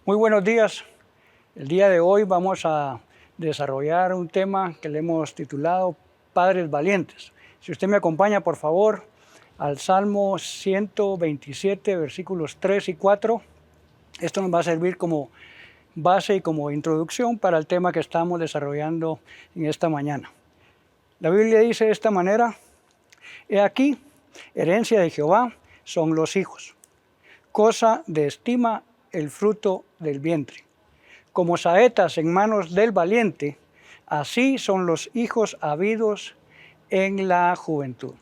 Muy buenos días. El día de hoy vamos a desarrollar un tema que le hemos titulado Padres Valientes. Si usted me acompaña, por favor, al Salmo 127, versículos 3 y 4. Esto nos va a servir como base y como introducción para el tema que estamos desarrollando en esta mañana. La Biblia dice de esta manera: He aquí, herencia de Jehová son los hijos, cosa de estima el fruto del vientre. Como saetas en manos del valiente, así son los hijos habidos en la juventud.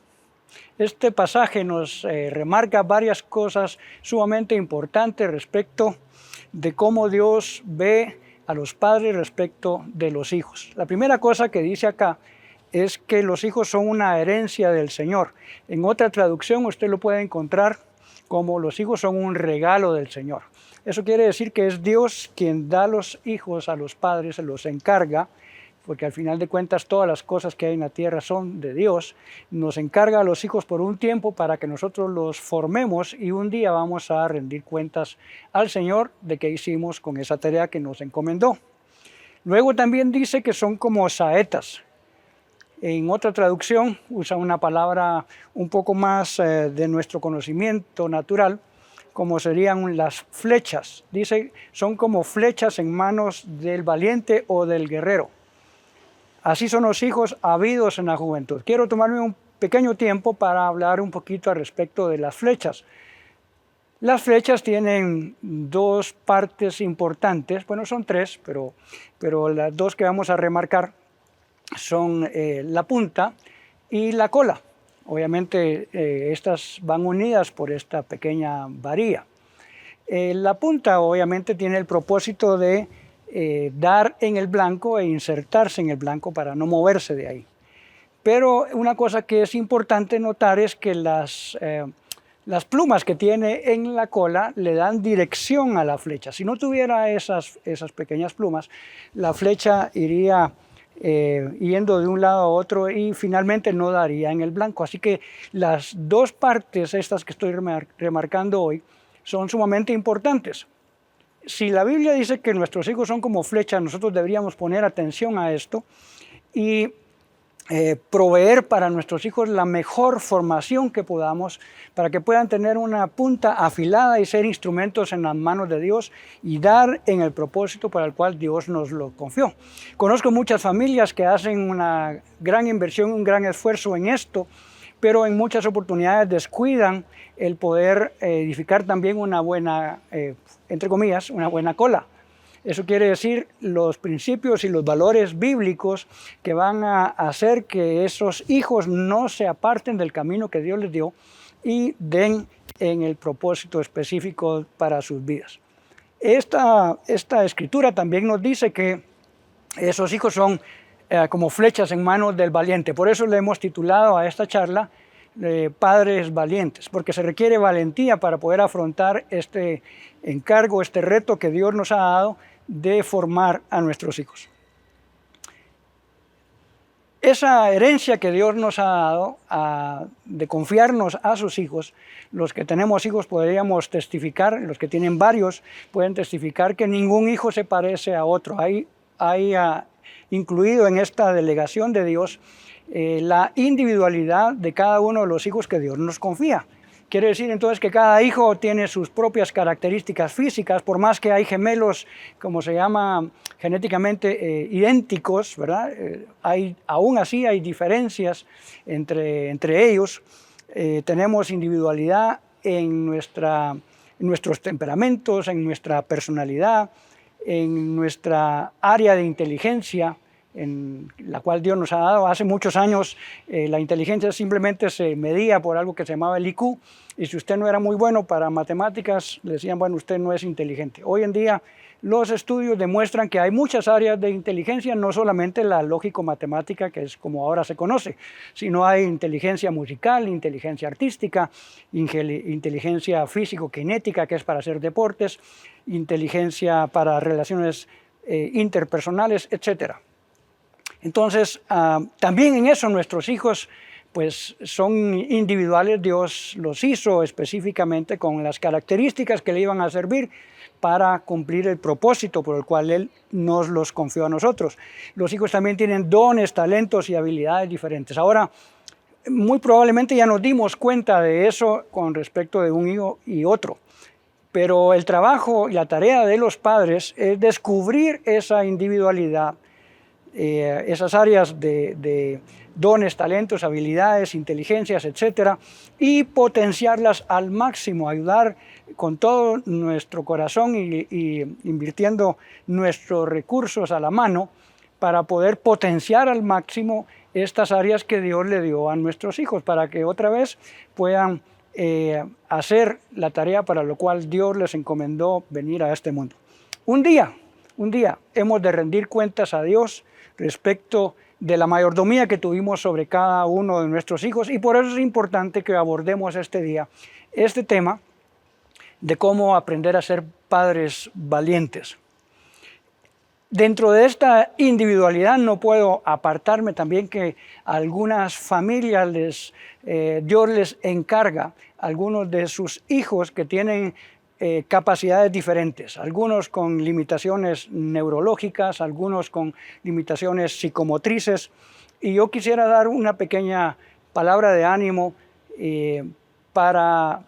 Este pasaje nos remarca varias cosas sumamente importantes respecto de cómo Dios ve a los padres respecto de los hijos. La primera cosa que dice acá es que los hijos son una herencia del Señor. En otra traducción usted lo puede encontrar como los hijos son un regalo del Señor. Eso quiere decir que es Dios quien da los hijos a los padres, se los encarga, porque al final de cuentas todas las cosas que hay en la tierra son de Dios. Nos encarga a los hijos por un tiempo para que nosotros los formemos y un día vamos a rendir cuentas al Señor de qué hicimos con esa tarea que nos encomendó. Luego también dice que son como saetas. En otra traducción usa una palabra un poco más de nuestro conocimiento natural, como serían las flechas. Dice, son como flechas en manos del valiente o del guerrero. Así son los hijos habidos en la juventud. Quiero tomarme un pequeño tiempo para hablar un poquito al respecto de las flechas. Las flechas tienen dos partes importantes, bueno, son tres, pero las dos que vamos a remarcar son la punta y la cola. Obviamente estas van unidas por esta pequeña varilla. La punta obviamente tiene el propósito de dar en el blanco e insertarse en el blanco para no moverse de ahí. Pero una cosa que es importante notar es que las plumas que tiene en la cola le dan dirección a la flecha. Si no tuviera esas pequeñas plumas, la flecha iría yendo de un lado a otro y finalmente no daría en el blanco. Así que las dos partes estas que estoy remarcando hoy son sumamente importantes. Si la Biblia dice que nuestros hijos son como flechas, nosotros deberíamos poner atención a esto y proveer para nuestros hijos la mejor formación que podamos para que puedan tener una punta afilada y ser instrumentos en las manos de Dios y dar en el propósito para el cual Dios nos lo confió. Conozco muchas familias que hacen una gran inversión, un gran esfuerzo en esto, pero en muchas oportunidades descuidan el poder edificar también una buena, entre comillas, una buena cola. Eso quiere decir los principios y los valores bíblicos que van a hacer que esos hijos no se aparten del camino que Dios les dio y den en el propósito específico para sus vidas. Esta escritura también nos dice que esos hijos son como flechas en manos del valiente. Por eso le hemos titulado a esta charla Padres Valientes, porque se requiere valentía para poder afrontar este encargo, este reto que Dios nos ha dado de formar a nuestros hijos. Esa herencia que Dios nos ha dado de confiarnos a sus hijos, los que tenemos hijos podríamos testificar, los que tienen varios pueden testificar que ningún hijo se parece a otro. Hay incluido en esta delegación de Dios la individualidad de cada uno de los hijos que Dios nos confía. Quiere decir entonces que cada hijo tiene sus propias características físicas, por más que hay gemelos, como se llama genéticamente, idénticos, ¿verdad? Aún así hay diferencias entre ellos. Tenemos individualidad en nuestros temperamentos, en nuestra personalidad, en nuestra área de inteligencia, en la cual Dios nos ha dado. Hace muchos años la inteligencia simplemente se medía por algo que se llamaba el IQ, y si usted no era muy bueno para matemáticas, le decían, bueno, usted no es inteligente. Hoy en día los estudios demuestran que hay muchas áreas de inteligencia, no solamente la lógico-matemática, que es como ahora se conoce, sino hay inteligencia musical, inteligencia artística, inteligencia físico-kinética, que es para hacer deportes, inteligencia para relaciones interpersonales, etcétera. Entonces, también en eso nuestros hijos pues son individuales. Dios los hizo específicamente con las características que le iban a servir para cumplir el propósito por el cual Él nos los confió a nosotros. Los hijos también tienen dones, talentos y habilidades diferentes. Ahora, muy probablemente ya nos dimos cuenta de eso con respecto de un hijo y otro, pero el trabajo y la tarea de los padres es descubrir esa individualidad, esas áreas de dones, talentos, habilidades, inteligencias, etcétera, y potenciarlas al máximo, ayudar con todo nuestro corazón y invirtiendo nuestros recursos a la mano para poder potenciar al máximo estas áreas que Dios le dio a nuestros hijos, para que otra vez puedan hacer la tarea para la cual Dios les encomendó venir a este mundo. Un día hemos de rendir cuentas a Dios respecto de la mayordomía que tuvimos sobre cada uno de nuestros hijos, y por eso es importante que abordemos este día este tema de cómo aprender a ser padres valientes. Dentro de esta individualidad no puedo apartarme también que a algunas familias Dios les encarga a algunos de sus hijos que tienen capacidades diferentes, algunos con limitaciones neurológicas, algunos con limitaciones psicomotrices, y yo quisiera dar una pequeña palabra de ánimo para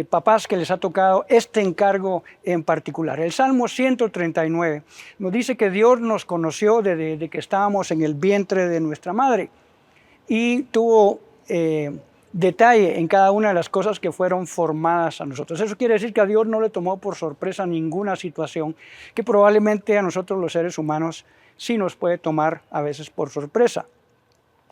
papás que les ha tocado este encargo en particular. El Salmo 139 nos dice que Dios nos conoció desde que estábamos en el vientre de nuestra madre y tuvo detalle en cada una de las cosas que fueron formadas a nosotros. Eso quiere decir que a Dios no le tomó por sorpresa ninguna situación que probablemente a nosotros los seres humanos sí nos puede tomar a veces por sorpresa.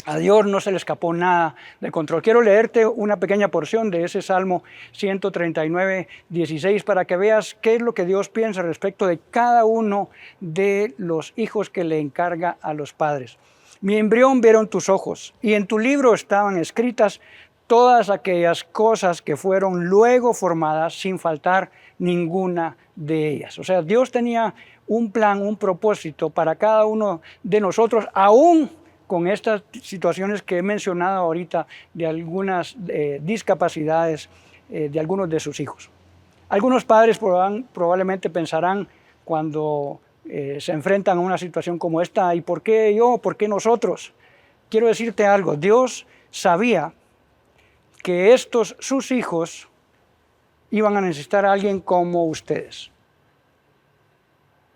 A Dios no se le escapó nada del control. Quiero leerte una pequeña porción de ese Salmo 139, 16, para que veas qué es lo que Dios piensa respecto de cada uno de los hijos que le encarga a los padres. Mi embrión vieron tus ojos, y en tu libro estaban escritas todas aquellas cosas que fueron luego formadas, sin faltar ninguna de ellas. O sea, Dios tenía un plan, un propósito para cada uno de nosotros, aún con estas situaciones que he mencionado ahorita de algunas discapacidades de algunos de sus hijos. Algunos padres probablemente pensarán cuando se enfrentan a una situación como esta: ¿y por qué yo? ¿Por qué nosotros? Quiero decirte algo: Dios sabía que sus hijos, iban a necesitar a alguien como ustedes.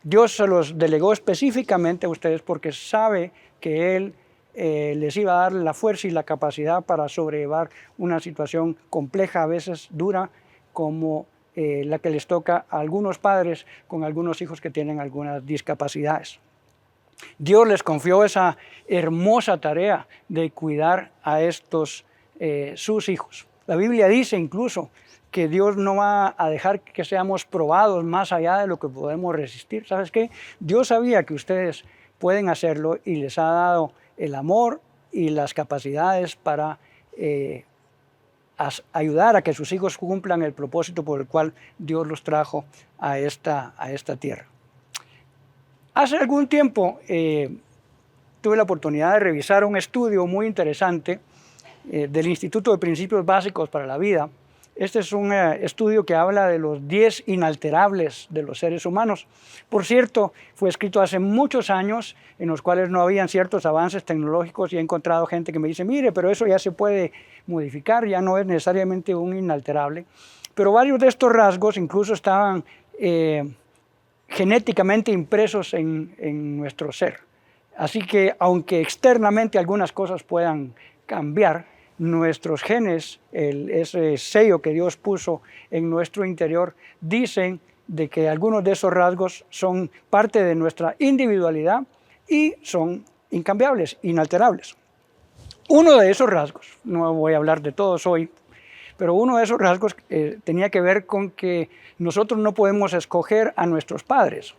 Dios se los delegó específicamente a ustedes porque sabe que Él les iba a dar la fuerza y la capacidad para sobrellevar una situación compleja, a veces dura, como la que les toca a algunos padres con algunos hijos que tienen algunas discapacidades. Dios les confió esa hermosa tarea de cuidar a sus hijos. La Biblia dice incluso que Dios no va a dejar que seamos probados más allá de lo que podemos resistir. ¿Sabes qué? Dios sabía que ustedes pueden hacerlo y les ha dado el amor y las capacidades para ayudar a que sus hijos cumplan el propósito por el cual Dios los trajo a esta tierra. Hace algún tiempo tuve la oportunidad de revisar un estudio muy interesante del Instituto de Principios Básicos para la Vida. Este es un estudio que habla de los 10 inalterables de los seres humanos. Por cierto, fue escrito hace muchos años en los cuales no habían ciertos avances tecnológicos, y he encontrado gente que me dice: mire, pero eso ya se puede modificar, ya no es necesariamente un inalterable. Pero varios de estos rasgos incluso estaban genéticamente impresos en nuestro ser. Así que aunque externamente algunas cosas puedan cambiar, nuestros genes, ese sello que Dios puso en nuestro interior, dicen de que algunos de esos rasgos son parte de nuestra individualidad y son incambiables, inalterables. Uno de esos rasgos, no voy a hablar de todos hoy, pero uno de esos rasgos tenía que ver con que nosotros no podemos escoger a nuestros padres.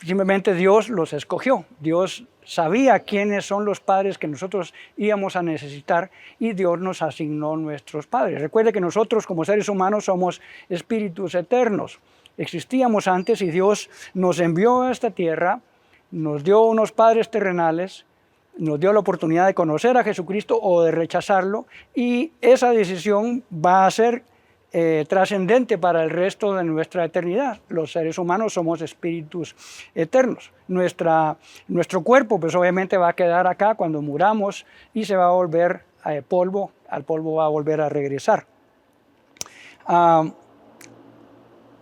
Simplemente Dios los escogió. Dios sabía quiénes son los padres que nosotros íbamos a necesitar y Dios nos asignó nuestros padres. Recuerde que nosotros como seres humanos somos espíritus eternos. Existíamos antes y Dios nos envió a esta tierra, nos dio unos padres terrenales nos dio la oportunidad de conocer a Jesucristo o de rechazarlo, y esa decisión va a ser trascendente para el resto de nuestra eternidad. Los seres humanos somos espíritus eternos. Nuestro cuerpo pues obviamente va a quedar acá cuando muramos y se va a volver polvo, al polvo va a volver a regresar.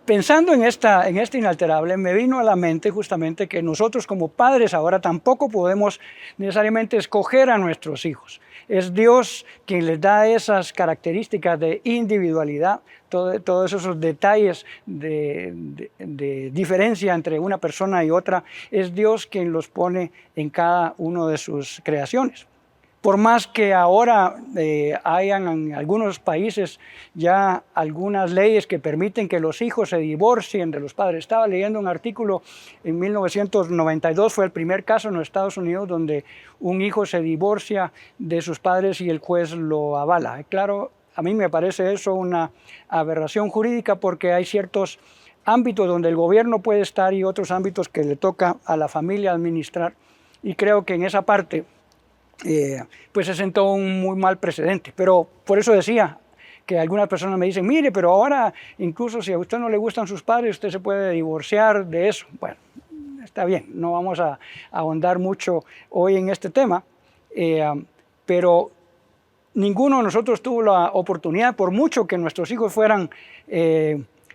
Pensando en este inalterable, me vino a la mente justamente que nosotros como padres ahora tampoco podemos necesariamente escoger a nuestros hijos. Es Dios quien les da esas características de individualidad, todos esos detalles de diferencia entre una persona y otra. Es Dios quien los pone en cada una de sus creaciones. Por más que ahora hayan en algunos países ya algunas leyes que permiten que los hijos se divorcien de los padres. Estaba leyendo un artículo en 1992, fue el primer caso en los Estados Unidos donde un hijo se divorcia de sus padres y el juez lo avala. Claro, a mí me parece eso una aberración jurídica porque hay ciertos ámbitos donde el gobierno puede estar y otros ámbitos que le toca a la familia administrar. Y creo que en esa parte pues se sentó un muy mal precedente. Pero por eso decía que algunas personas me dicen, mire, pero ahora incluso si a usted no le gustan sus padres, usted se puede divorciar de eso. Bueno, está bien, no vamos a ahondar mucho hoy en este tema, pero ninguno de nosotros tuvo la oportunidad, por mucho que nuestros hijos fueran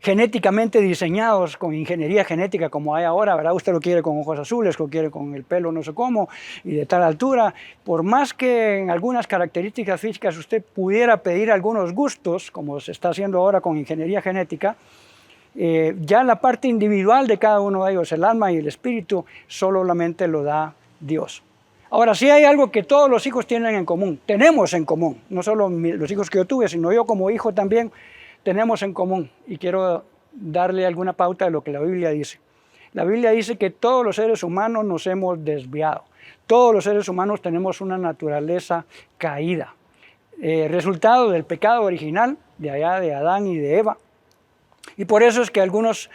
genéticamente diseñados con ingeniería genética como hay ahora, ¿verdad? Usted lo quiere con ojos azules, lo quiere con el pelo no sé cómo y de tal altura. Por más que en algunas características físicas usted pudiera pedir algunos gustos, como se está haciendo ahora con ingeniería genética, ya la parte individual de cada uno de ellos, el alma y el espíritu, solamente lo da Dios. Ahora, sí hay algo que todos los hijos tienen en común, tenemos en común, no solo los hijos que yo tuve, sino yo como hijo también, tenemos en común, y quiero darle alguna pauta de lo que la Biblia dice. La Biblia dice que todos los seres humanos nos hemos desviado. Todos los seres humanos tenemos una naturaleza caída. Resultado del pecado original, de allá de Adán y de Eva. Y por eso es que algunas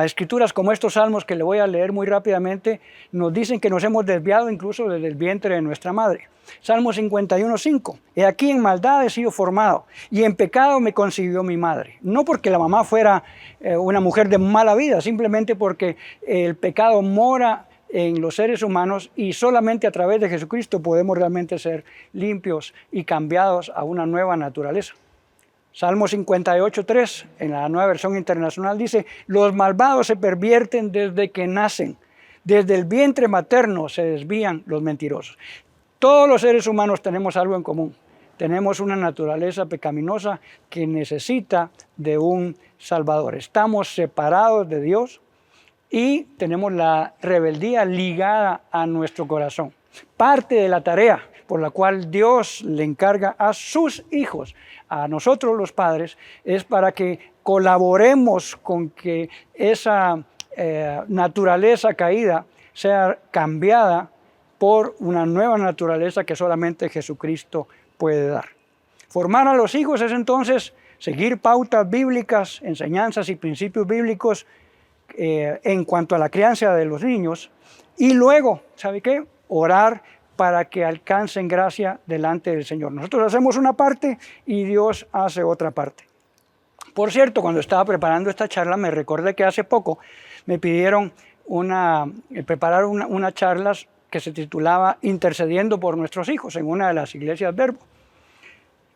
escrituras como estos salmos que le voy a leer muy rápidamente nos dicen que nos hemos desviado incluso desde el vientre de nuestra madre. Salmo 51:5. He aquí en maldad he sido formado y en pecado me concibió mi madre. No porque la mamá fuera una mujer de mala vida, simplemente porque el pecado mora en los seres humanos y solamente a través de Jesucristo podemos realmente ser limpios y cambiados a una nueva naturaleza. Salmo 58:3, en la Nueva Versión Internacional, dice: los malvados se pervierten desde que nacen, desde el vientre materno se desvían los mentirosos. Todos los seres humanos tenemos algo en común. Tenemos una naturaleza pecaminosa que necesita de un Salvador. Estamos separados de Dios y tenemos la rebeldía ligada a nuestro corazón. Parte de la tarea por la cual Dios le encarga a sus hijos, a nosotros los padres, es para que colaboremos con que esa naturaleza caída sea cambiada por una nueva naturaleza que solamente Jesucristo puede dar. Formar a los hijos es entonces seguir pautas bíblicas, enseñanzas y principios bíblicos en cuanto a la crianza de los niños, y luego, ¿sabe qué? Orar para que alcancen gracia delante del Señor. Nosotros hacemos una parte y Dios hace otra parte. Por cierto, cuando estaba preparando esta charla, me recordé que hace poco me pidieron preparar una charla que se titulaba Intercediendo por nuestros hijos en una de las iglesias Verbo.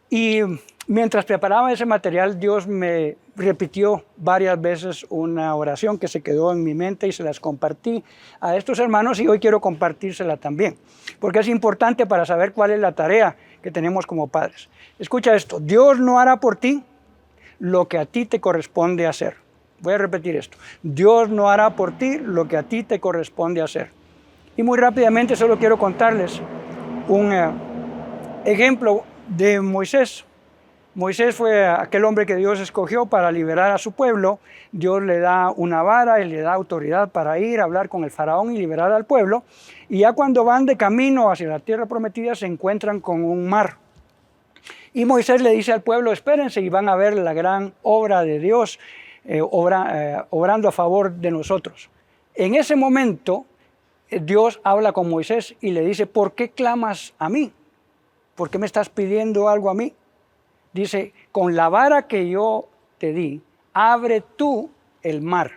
Y mientras preparaba ese material, Dios me repitió varias veces una oración que se quedó en mi mente y se las compartí a estos hermanos, y hoy quiero compartírsela también, porque es importante para saber cuál es la tarea que tenemos como padres. Escucha esto: Dios no hará por ti lo que a ti te corresponde hacer. Voy a repetir esto: Dios no hará por ti lo que a ti te corresponde hacer. Y muy rápidamente solo quiero contarles un ejemplo de Moisés. Moisés fue aquel hombre que Dios escogió para liberar a su pueblo. Dios le da una vara y le da autoridad para ir a hablar con el faraón y liberar al pueblo. Y ya cuando van de camino hacia la tierra prometida se encuentran con un mar. Y Moisés le dice al pueblo: espérense y van a ver la gran obra de Dios obrando a favor de nosotros. En ese momento Dios habla con Moisés y le dice, ¿por qué clamas a mí? ¿Por qué me estás pidiendo algo a mí? Dice, con la vara que yo te di, abre tú el mar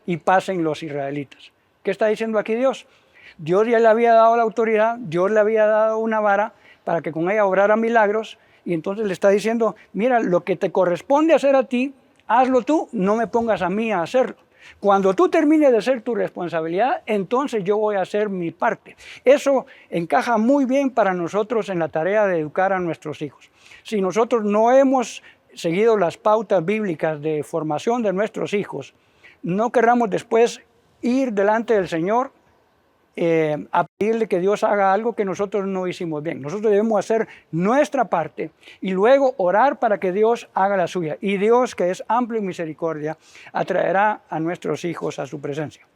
y pasen los israelitas. ¿Qué está diciendo aquí Dios? Dios ya le había dado la autoridad, Dios le había dado una vara para que con ella obrara milagros, y entonces le está diciendo, mira, lo que te corresponde hacer a ti, hazlo tú, no me pongas a mí a hacerlo. Cuando tú termines de hacer tu responsabilidad, entonces yo voy a hacer mi parte. Eso encaja muy bien para nosotros en la tarea de educar a nuestros hijos. Si nosotros no hemos seguido las pautas bíblicas de formación de nuestros hijos, no querramos después ir delante del Señor a pedirle que Dios haga algo que nosotros no hicimos bien. Nosotros debemos hacer nuestra parte y luego orar para que Dios haga la suya. Y Dios, que es amplio en misericordia, atraerá a nuestros hijos a su presencia.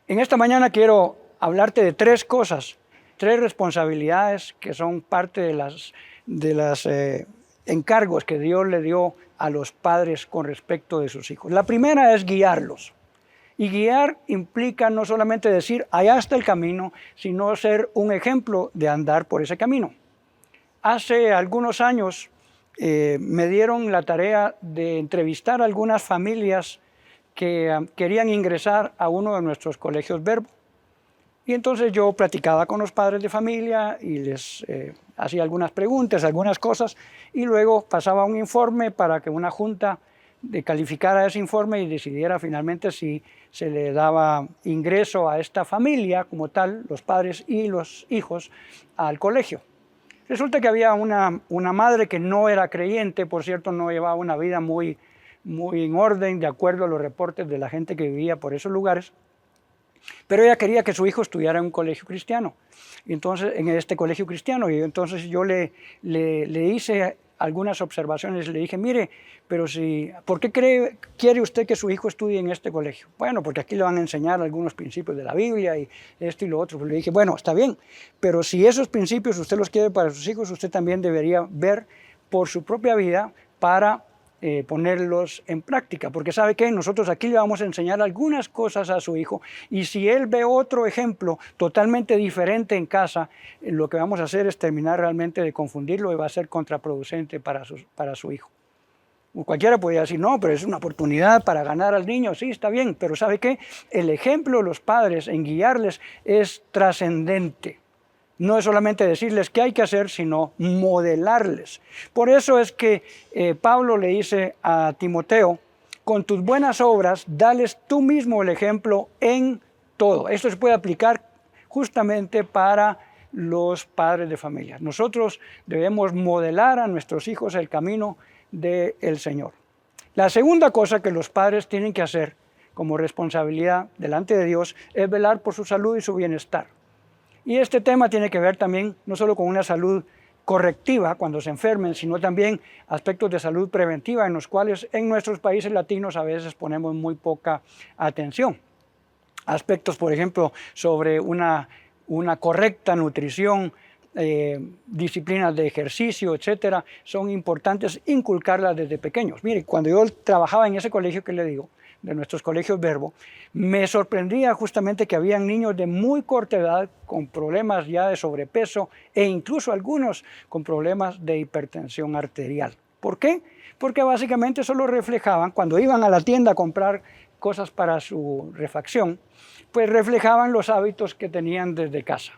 En esta mañana quiero hablarte de tres cosas, tres responsabilidades que son parte de las encargos que Dios le dio a los padres con respecto de sus hijos. La primera es guiarlos. Y guiar implica no solamente decir, allá está el camino, sino ser un ejemplo de andar por ese camino. Hace algunos años me dieron la tarea de entrevistar a algunas familias que querían ingresar a uno de nuestros colegios Verbo. Y entonces yo platicaba con los padres de familia y les hacía algunas preguntas, algunas cosas, y luego pasaba un informe para que una junta calificara ese informe y decidiera finalmente si se le daba ingreso a esta familia como tal, los padres y los hijos, al colegio. Resulta que había una madre que no era creyente, por cierto, no llevaba una vida muy en orden, de acuerdo a los reportes de la gente que vivía por esos lugares, pero ella quería que su hijo estudiara en un colegio cristiano, y entonces, en este colegio cristiano, y entonces yo le hice algunas observaciones, le dije, mire, pero ¿por qué quiere usted que su hijo estudie en este colegio? Bueno, porque aquí le van a enseñar algunos principios de la Biblia y esto y lo otro. Pues le dije, bueno, está bien, pero si esos principios usted los quiere para sus hijos, usted también debería ver por su propia vida para ponerlos en práctica, porque ¿sabe qué? Nosotros aquí le vamos a enseñar algunas cosas a su hijo, y si él ve otro ejemplo totalmente diferente en casa, lo que vamos a hacer es terminar realmente de confundirlo y va a ser contraproducente para su hijo. Cualquiera podría decir, no, pero es una oportunidad para ganar al niño. Sí, está bien, pero ¿sabe qué? El ejemplo de los padres en guiarles es trascendente. No es solamente decirles qué hay que hacer, sino modelarles. Por eso es que Pablo le dice a Timoteo, con tus buenas obras, dales tú mismo el ejemplo en todo. Esto se puede aplicar justamente para los padres de familia. Nosotros debemos modelar a nuestros hijos el camino del Señor. La segunda cosa que los padres tienen que hacer como responsabilidad delante de Dios es velar por su salud y su bienestar. Y este tema tiene que ver también no solo con una salud correctiva cuando se enfermen, sino también aspectos de salud preventiva en los cuales en nuestros países latinos a veces ponemos muy poca atención. Aspectos, por ejemplo, sobre una correcta nutrición, disciplinas de ejercicio, etcétera, son importantes inculcarlas desde pequeños. Mire, cuando yo trabajaba en ese colegio que le digo, de nuestros colegios Verbo, me sorprendía justamente que habían niños de muy corta edad con problemas ya de sobrepeso e incluso algunos con problemas de hipertensión arterial. ¿Por qué? Porque básicamente solo reflejaban, cuando iban a la tienda a comprar cosas para su refacción, pues reflejaban los hábitos que tenían desde casa.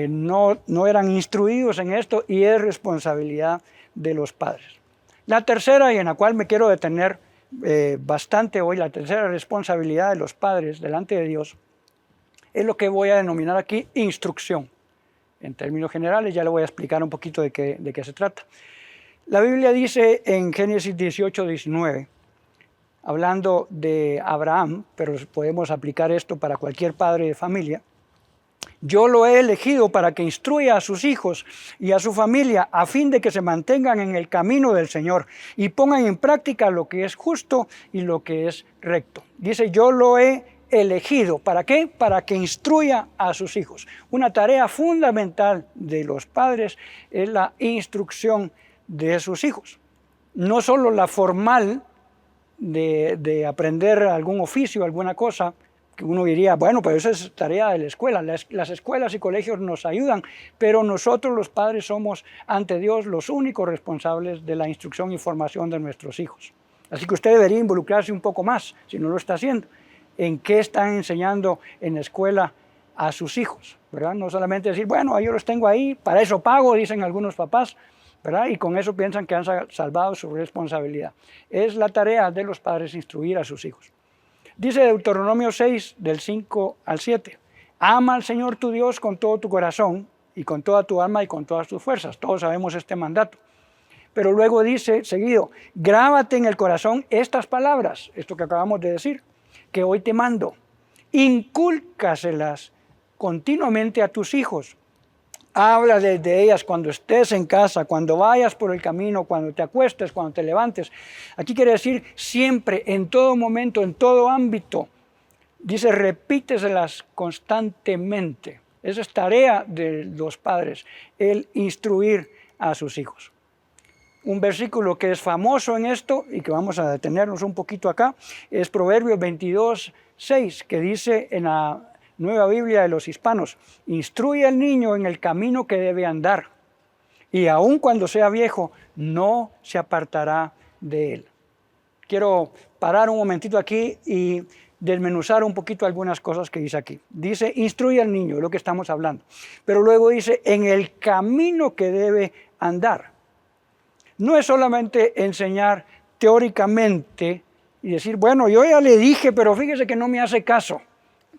No eran instruidos en esto y es responsabilidad de los padres. La tercera, y en la cual me quiero detener bastante hoy, la tercera responsabilidad de los padres delante de Dios es lo que voy a denominar aquí instrucción. En términos generales ya le voy a explicar un poquito de qué se trata. La Biblia dice en Génesis 18:19, hablando de Abraham, pero podemos aplicar esto para cualquier padre de familia, yo lo he elegido para que instruya a sus hijos y a su familia a fin de que se mantengan en el camino del Señor y pongan en práctica lo que es justo y lo que es recto. Dice, yo lo he elegido. ¿Para qué? Para que instruya a sus hijos. Una tarea fundamental de los padres es la instrucción de sus hijos. No solo la formal de aprender algún oficio, alguna cosa, que uno diría, bueno, pero esa es tarea de la escuela. Las escuelas y colegios nos ayudan, pero nosotros los padres somos ante Dios los únicos responsables de la instrucción y formación de nuestros hijos. Así que usted debería involucrarse un poco más, si no lo está haciendo, en qué están enseñando en la escuela a sus hijos, ¿verdad? No solamente decir, bueno, yo los tengo ahí, para eso pago, dicen algunos papás, ¿verdad? Y con eso piensan que han salvado su responsabilidad. Es la tarea de los padres instruir a sus hijos. Dice Deuteronomio 6, del 5 al 7, ama al Señor tu Dios con todo tu corazón y con toda tu alma y con todas tus fuerzas. Todos sabemos este mandato. Pero luego dice seguido, grábate en el corazón estas palabras, esto que acabamos de decir, que hoy te mando. Incúlcaselas continuamente a tus hijos. Habla de ellas cuando estés en casa, cuando vayas por el camino, cuando te acuestes, cuando te levantes. Aquí quiere decir siempre, en todo momento, en todo ámbito. Dice, repíteselas constantemente. Esa es tarea de los padres, el instruir a sus hijos. Un versículo que es famoso en esto y que vamos a detenernos un poquito acá es Proverbios 22, 6, que dice en la Nueva Biblia de los Hispanos, instruye al niño en el camino que debe andar y aun cuando sea viejo no se apartará de él. Quiero parar un momentito aquí y desmenuzar un poquito algunas cosas que dice aquí. Dice, instruye al niño, es lo que estamos hablando, pero luego dice, en el camino que debe andar. No es solamente enseñar teóricamente y decir, bueno, yo ya le dije, pero fíjese que no me hace caso.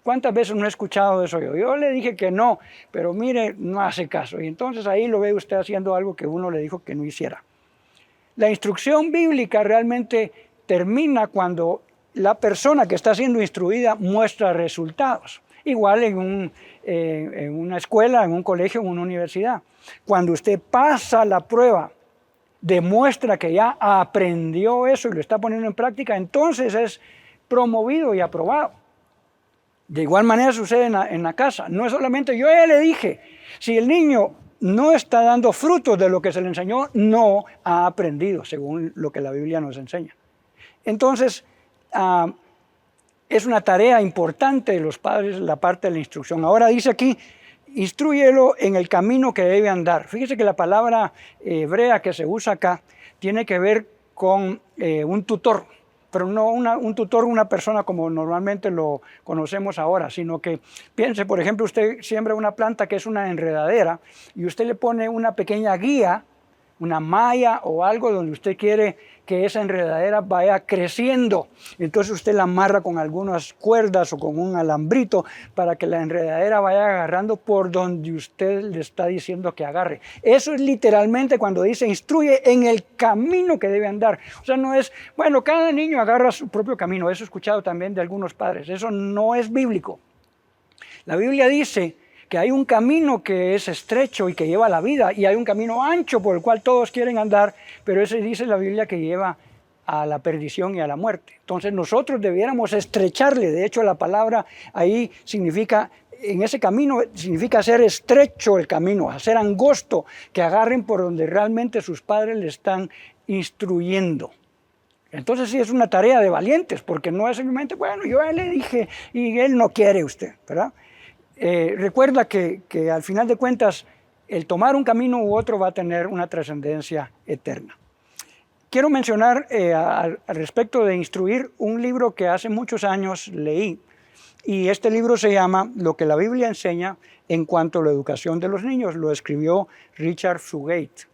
¿Cuántas veces no he escuchado eso yo? Yo le dije que no, pero mire, no hace caso. Y entonces ahí lo ve usted haciendo algo que uno le dijo que no hiciera. La instrucción bíblica realmente termina cuando la persona que está siendo instruida muestra resultados. Igual en una escuela, en un colegio, en una universidad. Cuando usted pasa la prueba, demuestra que ya aprendió eso y lo está poniendo en práctica, entonces es promovido y aprobado. De igual manera sucede en la casa. No es solamente yo ya le dije, si el niño no está dando frutos de lo que se le enseñó, no ha aprendido, según lo que la Biblia nos enseña. Entonces, es una tarea importante de los padres la parte de la instrucción. Ahora dice aquí, instrúyelo en el camino que debe andar. Fíjese que la palabra hebrea que se usa acá tiene que ver con un tutor, pero no un tutor, una persona como normalmente lo conocemos ahora, sino que piense, por ejemplo, usted siembra una planta que es una enredadera y usted le pone una pequeña guía, una malla o algo donde usted quiere que esa enredadera vaya creciendo. Entonces usted la amarra con algunas cuerdas o con un alambrito para que la enredadera vaya agarrando por donde usted le está diciendo que agarre. Eso es literalmente cuando dice instruye en el camino que debe andar. O sea, no es, bueno, cada niño agarra su propio camino. Eso he escuchado también de algunos padres. Eso no es bíblico. La Biblia dice que hay un camino que es estrecho y que lleva a la vida, y hay un camino ancho por el cual todos quieren andar, pero ese dice la Biblia que lleva a la perdición y a la muerte. Entonces nosotros debiéramos estrecharle. De hecho, la palabra ahí significa, en ese camino, significa hacer estrecho el camino, hacer angosto, que agarren por donde realmente sus padres le están instruyendo. Entonces sí es una tarea de valientes, porque no es simplemente, bueno, yo ya le dije y él no quiere usted, ¿verdad? Recuerda que al final de cuentas el tomar un camino u otro va a tener una trascendencia eterna. Quiero mencionar al respecto de instruir un libro que hace muchos años leí, y este libro se llama Lo que la Biblia enseña en cuanto a la educación de los niños. Lo escribió Richard Fugate.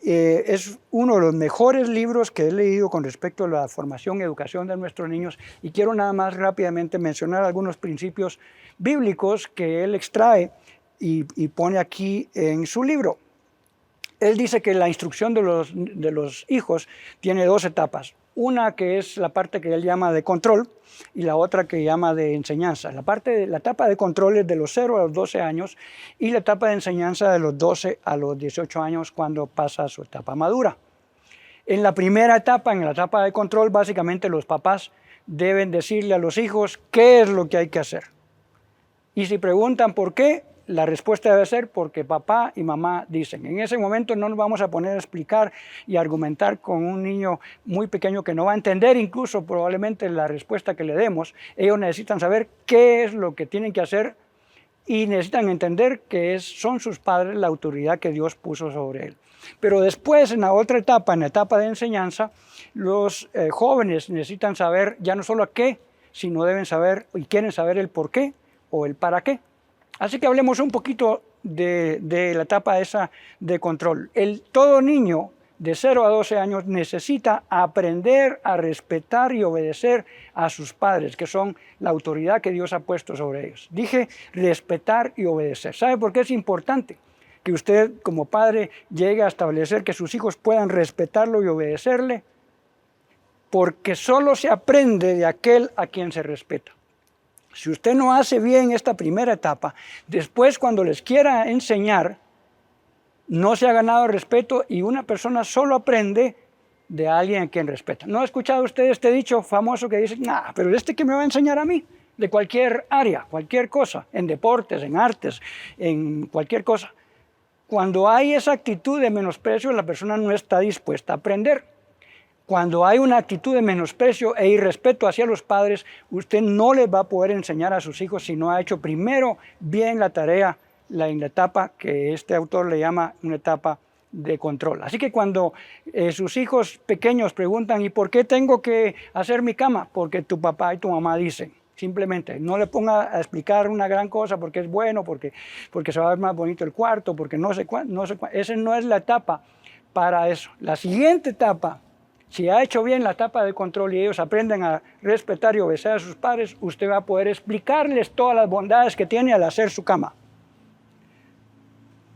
Es uno de los mejores libros que he leído con respecto a la formación y educación de nuestros niños, y quiero nada más rápidamente mencionar algunos principios bíblicos que él extrae y pone aquí en su libro. Él dice que la instrucción de los hijos tiene dos etapas. Una que es la parte que él llama de control y la otra que llama de enseñanza. La etapa de control es de los 0 a los 12 años y la etapa de enseñanza de los 12 a los 18 años cuando pasa a su etapa madura. En la primera etapa, en la etapa de control, básicamente los papás deben decirle a los hijos qué es lo que hay que hacer. Y si preguntan por qué, la respuesta debe ser porque papá y mamá dicen. En ese momento no nos vamos a poner a explicar y argumentar con un niño muy pequeño que no va a entender incluso probablemente la respuesta que le demos. Ellos necesitan saber qué es lo que tienen que hacer y necesitan entender que son sus padres la autoridad que Dios puso sobre él. Pero después, en la otra etapa, en la etapa de enseñanza, los jóvenes necesitan saber ya no solo qué, sino deben saber y quieren saber el por qué o el para qué. Así que hablemos un poquito de la etapa esa de control. Todo niño de 0 a 12 años necesita aprender a respetar y obedecer a sus padres, que son la autoridad que Dios ha puesto sobre ellos. Dije respetar y obedecer. ¿Sabe por qué es importante que usted como padre llegue a establecer que sus hijos puedan respetarlo y obedecerle? Porque solo se aprende de aquel a quien se respeta. Si usted no hace bien esta primera etapa, después cuando les quiera enseñar, no se ha ganado respeto y una persona solo aprende de alguien a quien respeta. ¿No ha escuchado usted este dicho famoso que dice, nah, pero que me va a enseñar a mí? De cualquier área, cualquier cosa, en deportes, en artes, en cualquier cosa. Cuando hay esa actitud de menosprecio, la persona no está dispuesta a aprender. Cuando hay una actitud de menosprecio e irrespeto hacia los padres, usted no les va a poder enseñar a sus hijos si no ha hecho primero bien la tarea en la etapa que este autor le llama una etapa de control. Así que cuando sus hijos pequeños preguntan, ¿y por qué tengo que hacer mi cama? Porque tu papá y tu mamá dicen. Simplemente, no le ponga a explicar una gran cosa porque es bueno, porque se va a ver más bonito el cuarto, porque no sé cuánto. Esa no es la etapa para eso. La siguiente etapa, si ha hecho bien la etapa de control y ellos aprenden a respetar y obedecer a sus padres, usted va a poder explicarles todas las bondades que tiene al hacer su cama.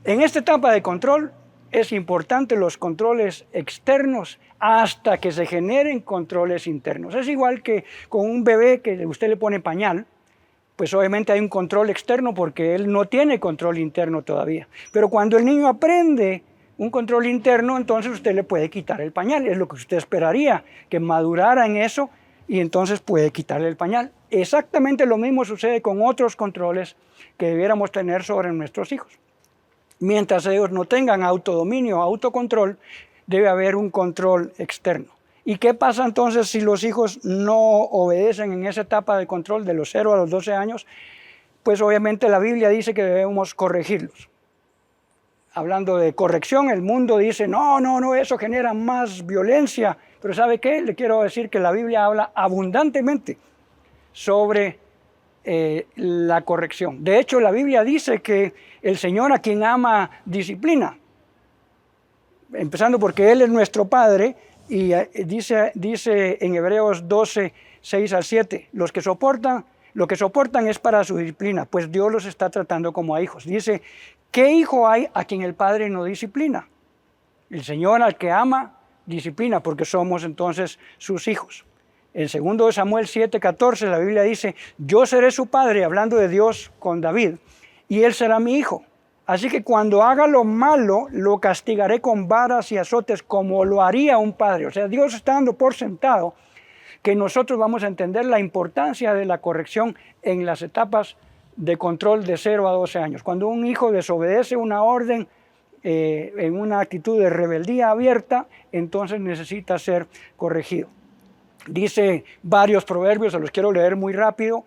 En esta etapa de control es importante los controles externos hasta que se generen controles internos. Es igual que con un bebé que usted le pone pañal, pues obviamente hay un control externo porque él no tiene control interno todavía. Pero cuando el niño aprende un control interno, entonces usted le puede quitar el pañal. Es lo que usted esperaría, que madurara en eso y entonces puede quitarle el pañal. Exactamente lo mismo sucede con otros controles que debiéramos tener sobre nuestros hijos. Mientras ellos no tengan autodominio, autocontrol, debe haber un control externo. ¿Y qué pasa entonces si los hijos no obedecen en esa etapa de control de los 0 a los 12 años? Pues obviamente la Biblia dice que debemos corregirlos. Hablando de corrección, el mundo dice, no, eso genera más violencia. Pero ¿sabe qué? Le quiero decir que la Biblia habla abundantemente sobre la corrección. De hecho, la Biblia dice que el Señor a quien ama disciplina. Empezando porque Él es nuestro Padre y dice en Hebreos 12, 6 al 7, lo que soportan es para su disciplina, pues Dios los está tratando como a hijos. Dice, ¿qué hijo hay a quien el Padre no disciplina? El Señor al que ama, disciplina, porque somos entonces sus hijos. En 2 Samuel 7:14 la Biblia dice, yo seré su padre, hablando de Dios con David, y él será mi hijo. Así que cuando haga lo malo, lo castigaré con varas y azotes, como lo haría un padre. O sea, Dios está dando por sentado que nosotros vamos a entender la importancia de la corrección en las etapas de control de 0 a 12 años. Cuando un hijo desobedece una orden en una actitud de rebeldía abierta, entonces necesita ser corregido. Dice varios proverbios, se los quiero leer muy rápido.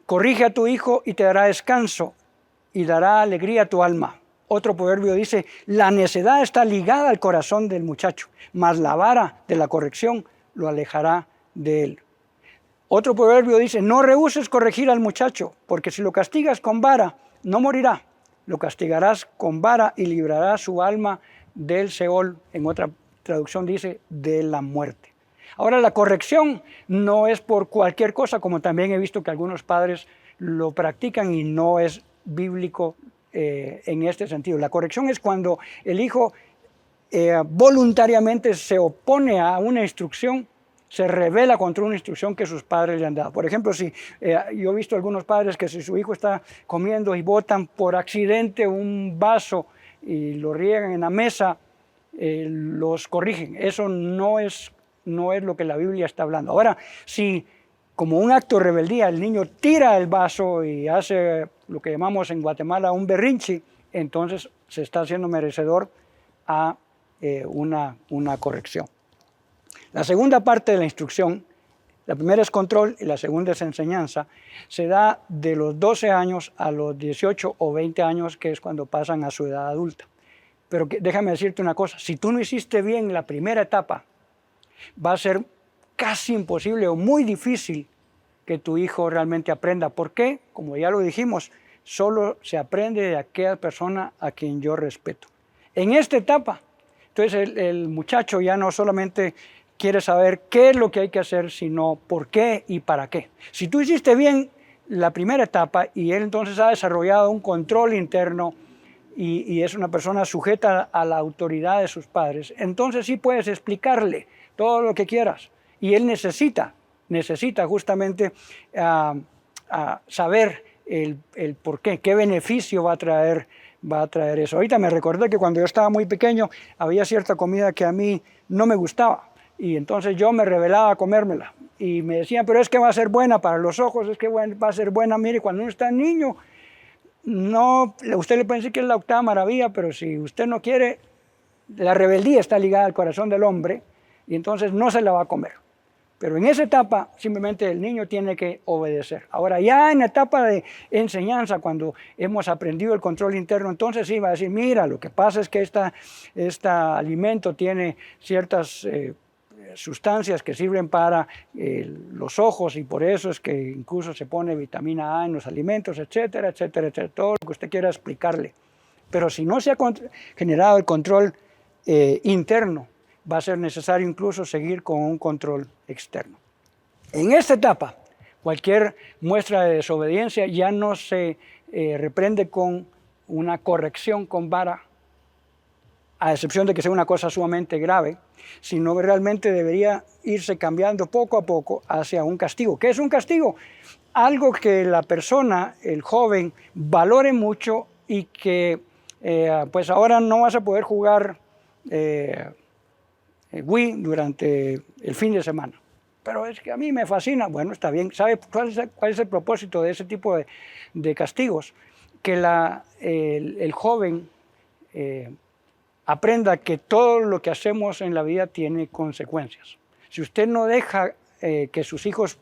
Corrige a tu hijo y te dará descanso y dará alegría a tu alma. Otro proverbio dice, la necedad está ligada al corazón del muchacho, mas la vara de la corrección lo alejará de él. Otro proverbio dice, no rehúses corregir al muchacho, porque si lo castigas con vara, no morirá. Lo castigarás con vara y librarás su alma del Seol. En otra traducción dice, de la muerte. Ahora, la corrección no es por cualquier cosa, como también he visto que algunos padres lo practican y no es bíblico en este sentido. La corrección es cuando el hijo voluntariamente se opone a una instrucción, se rebela contra una instrucción que sus padres le han dado. Por ejemplo, yo he visto algunos padres que si su hijo está comiendo y botan por accidente un vaso y lo riegan en la mesa, los corrigen. Eso no es lo que la Biblia está hablando. Ahora, si como un acto de rebeldía el niño tira el vaso y hace lo que llamamos en Guatemala un berrinche, entonces se está haciendo merecedor a una corrección. La segunda parte de la instrucción, la primera es control y la segunda es enseñanza, se da de los 12 años a los 18 o 20 años, que es cuando pasan a su edad adulta. Pero déjame decirte una cosa, si tú no hiciste bien la primera etapa, va a ser casi imposible o muy difícil que tu hijo realmente aprenda. ¿Por qué? Como ya lo dijimos, solo se aprende de aquella persona a quien yo respeto. En esta etapa, entonces el muchacho ya no solamente quiere saber qué es lo que hay que hacer, sino por qué y para qué. Si tú hiciste bien la primera etapa y él entonces ha desarrollado un control interno y es una persona sujeta a la autoridad de sus padres, entonces sí puedes explicarle todo lo que quieras. Y él necesita justamente saber el por qué beneficio va a traer eso. Ahorita me recordé que cuando yo estaba muy pequeño había cierta comida que a mí no me gustaba y entonces yo me rebelaba a comérmela y me decían, pero es que va a ser buena para los ojos, es que va a ser buena. Mire, cuando uno está niño, no, usted le puede decir que es la octava maravilla, pero si usted no quiere, la rebeldía está ligada al corazón del hombre y entonces no se la va a comer. Pero en esa etapa simplemente el niño tiene que obedecer. Ahora ya en la etapa de enseñanza, cuando hemos aprendido el control interno, entonces sí va a decir, mira, lo que pasa es que este alimento tiene ciertas sustancias que sirven para los ojos y por eso es que incluso se pone vitamina A en los alimentos, etcétera, etcétera, etcétera, todo lo que usted quiera explicarle. Pero si no se ha generado el control interno, va a ser necesario incluso seguir con un control externo. En esta etapa, cualquier muestra de desobediencia ya no se reprende con una corrección con vara, a excepción de que sea una cosa sumamente grave, sino realmente debería irse cambiando poco a poco hacia un castigo. ¿Qué es un castigo? Algo que la persona, el joven, valore mucho y que pues ahora no vas a poder jugar Wii durante el fin de semana. Pero es que a mí me fascina. Bueno, está bien. ¿Sabe cuál es el propósito de ese tipo de castigos? Que el joven aprenda que todo lo que hacemos en la vida tiene consecuencias. Si usted no deja que sus hijos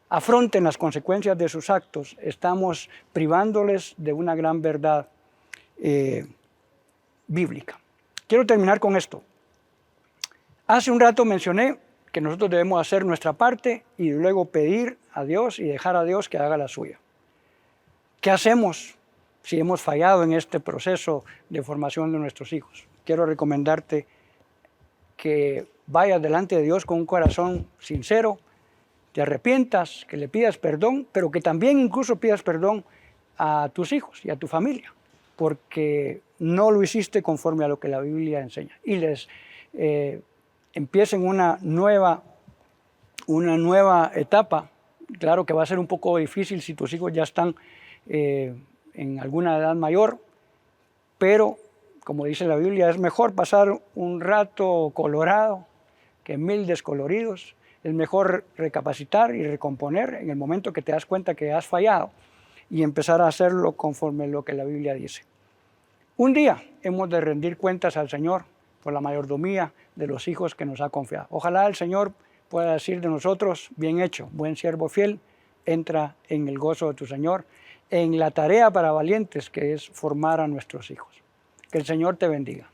afronten las consecuencias de sus actos, estamos privándoles de una gran verdad bíblica. Quiero terminar con esto. Hace un rato mencioné que nosotros debemos hacer nuestra parte y luego pedir a Dios y dejar a Dios que haga la suya. ¿Qué hacemos si hemos fallado en este proceso de formación de nuestros hijos? Quiero recomendarte que vayas delante de Dios con un corazón sincero, te arrepientas, que le pidas perdón, pero que también incluso pidas perdón a tus hijos y a tu familia, porque no lo hiciste conforme a lo que la Biblia enseña. Y les empiecen una nueva etapa. Claro que va a ser un poco difícil si tus hijos ya están en alguna edad mayor, pero como dice la Biblia, es mejor pasar un rato colorado que 1000 descoloridos. Es mejor recapacitar y recomponer en el momento que te das cuenta que has fallado y empezar a hacerlo conforme a lo que la Biblia dice. Un día hemos de rendir cuentas al Señor por la mayordomía de los hijos que nos ha confiado. Ojalá el Señor pueda decir de nosotros, bien hecho, buen siervo fiel, entra en el gozo de tu Señor, en la tarea para valientes que es formar a nuestros hijos. Que el Señor te bendiga.